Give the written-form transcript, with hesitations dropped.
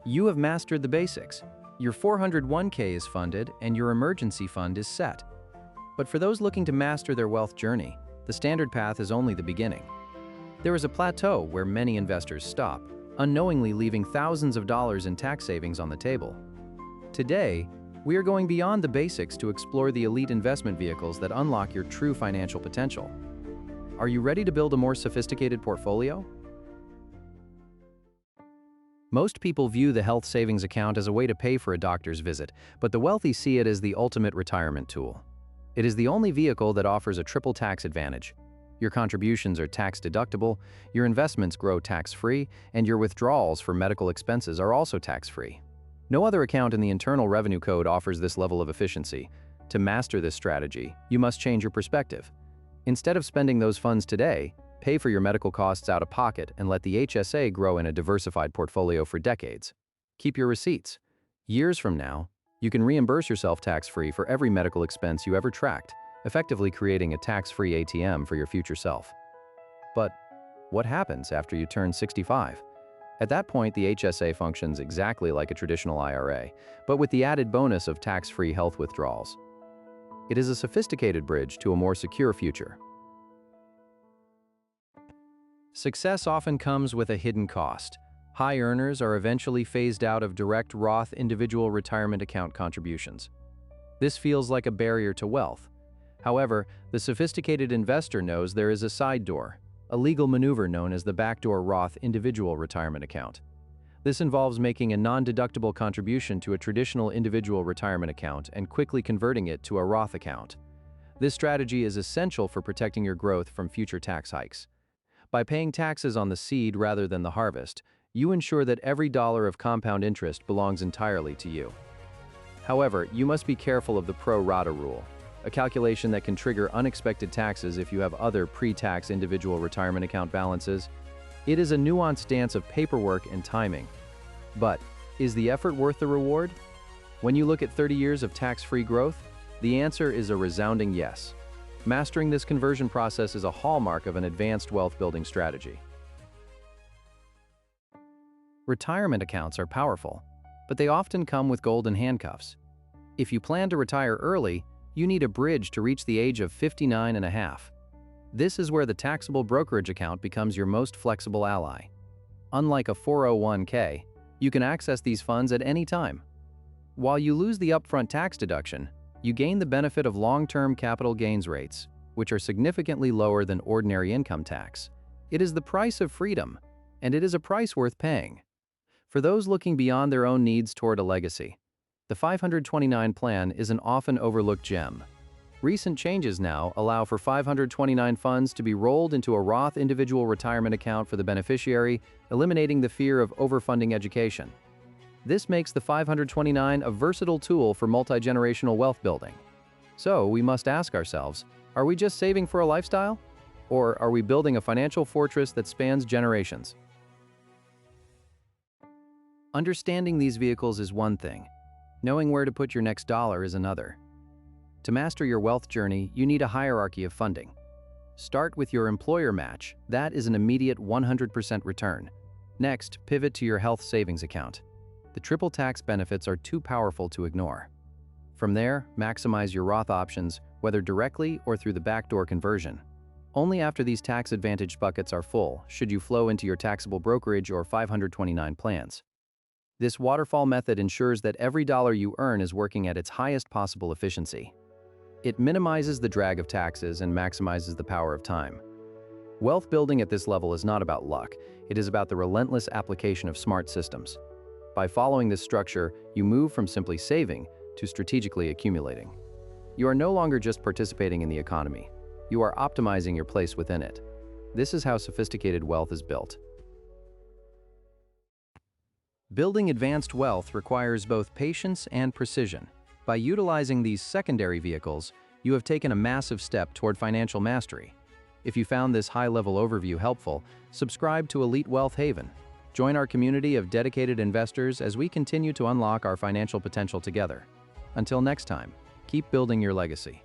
You have mastered the basics. Your 401k is funded and your emergency fund is set. But for those looking to master their wealth journey, the standard path is only the beginning. There is a plateau where many investors stop, unknowingly leaving thousands of dollars in tax savings on the table. Today, we are going beyond the basics to explore the elite investment vehicles that unlock your true financial potential. Are you ready to build a more sophisticated portfolio? Most people view the health savings account as a way to pay for a doctor's visit, but the wealthy see it as the ultimate retirement tool. It is the only vehicle that offers a triple tax advantage. Your contributions are tax-deductible, your investments grow tax-free, and your withdrawals for medical expenses are also tax-free. No other account in the Internal Revenue Code offers this level of efficiency. To master this strategy, you must change your perspective. Instead of spending those funds today, pay for your medical costs out of pocket and let the HSA grow in a diversified portfolio for decades. Keep your receipts. Years from now, you can reimburse yourself tax-free for every medical expense you ever tracked, effectively creating a tax-free ATM for your future self. But what happens after you turn 65? At that point, the HSA functions exactly like a traditional IRA, but with the added bonus of tax-free health withdrawals. It is a sophisticated bridge to a more secure future. Success often comes with a hidden cost. High earners are eventually phased out of direct Roth individual retirement account contributions. This feels like a barrier to wealth. However, the sophisticated investor knows there is a side door, a legal maneuver known as the Backdoor Roth individual retirement account. This involves making a non-deductible contribution to a traditional individual retirement account and quickly converting it to a Roth account. This strategy is essential for protecting your growth from future tax hikes. By paying taxes on the seed rather than the harvest, you ensure that every dollar of compound interest belongs entirely to you. However, you must be careful of the pro rata rule, a calculation that can trigger unexpected taxes if you have other pre-tax individual retirement account balances. It is a nuanced dance of paperwork and timing. But is the effort worth the reward? When you look at 30 years of tax-free growth, the answer is a resounding yes. Mastering this conversion process is a hallmark of an advanced wealth-building strategy. Retirement accounts are powerful, but they often come with golden handcuffs. If you plan to retire early, you need a bridge to reach the age of 59 and a half. This is where the taxable brokerage account becomes your most flexible ally. Unlike a 401k, you can access these funds at any time. While you lose the upfront tax deduction, you gain the benefit of long-term capital gains rates, which are significantly lower than ordinary income tax. It is the price of freedom, and it is a price worth paying. For those looking beyond their own needs toward a legacy, the 529 plan is an often overlooked gem. Recent changes now allow for 529 funds to be rolled into a Roth individual retirement account for the beneficiary, eliminating the fear of overfunding education. This makes the 529 a versatile tool for multi-generational wealth building. So we must ask ourselves, are we just saving for a lifestyle? Or are we building a financial fortress that spans generations? Understanding these vehicles is one thing. Knowing where to put your next dollar is another. To master your wealth journey, you need a hierarchy of funding. Start with your employer match. That is an immediate 100% return. Next, pivot to your health savings account. The triple tax benefits are too powerful to ignore. From there, maximize your Roth options, whether directly or through the backdoor conversion. Only after these tax-advantaged buckets are full should you flow into your taxable brokerage or 529 plans. This waterfall method ensures that every dollar you earn is working at its highest possible efficiency. It minimizes the drag of taxes and maximizes the power of time. Wealth building at this level is not about luck, it is about the relentless application of smart systems. By following this structure, you move from simply saving to strategically accumulating. You are no longer just participating in the economy, you are optimizing your place within it. This is how sophisticated wealth is built. Building advanced wealth requires both patience and precision. By utilizing these secondary vehicles, you have taken a massive step toward financial mastery. If you found this high-level overview helpful, subscribe to Elite Wealth Haven. Join our community of dedicated investors as we continue to unlock our financial potential together. Until next time, keep building your legacy.